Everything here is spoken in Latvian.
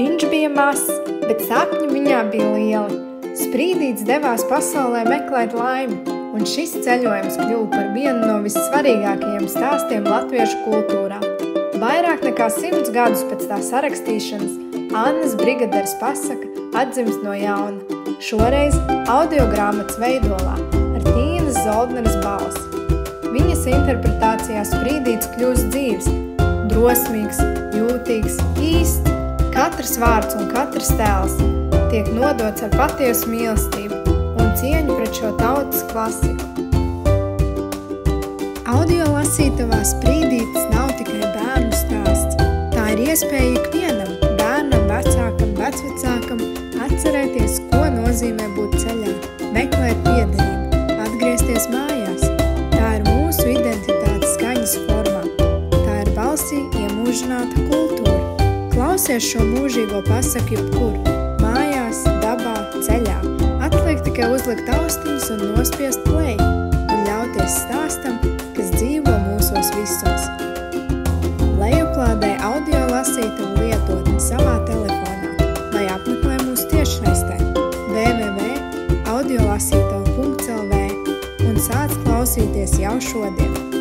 Viņš bija mazs, bet sapņi viņā bija lieli. Sprīdīts devās pasaulē meklēt laimi, un šis ceļojums kļuva par vienu no vissvarīgākajiem stāstiem latviešu kultūrā. Vairāk nekā 100 gadus pēc tā sarakstīšanas Annas Brigaderes pasaka atzimst no jauna, šoreiz audiogrāmatas veidolā ar Tīnas Zoldneres balsi. Viņas interpretācijā Sprīdīts kļūst dzīves, drosmīgs, jūtīgs, īsts. Katrs vārds un katrs tēls tiek nodots ar patiesu mīlestību un cieņu pret šo tautas klasiku. Audio lasītavā Sprīdītis nav tikai bērnu stāsts. Tā ir iespēja ikvienam, bērnam, vecākam, vecvecākam, atcerēties, ko nozīmē būt ceļā, meklēt piederību, atgriezties mājās. Tā ir mūsu identitātes skaņas formā. Tā ir balsī iemūžināta kultūra. Klausies šo mūžīgo pasaku jebkur, mājās, dabā, ceļā. Atliek tikai uzlikt austiņas un nospiest play un ļauties stāstam, kas dzīvo mūsos visos. Lejuplādē audio lasītavu lietotni savā telefonā vai apmeklē mūsu tiešsaistē www.audiolasītavu.lv un sāc klausīties jau šodien.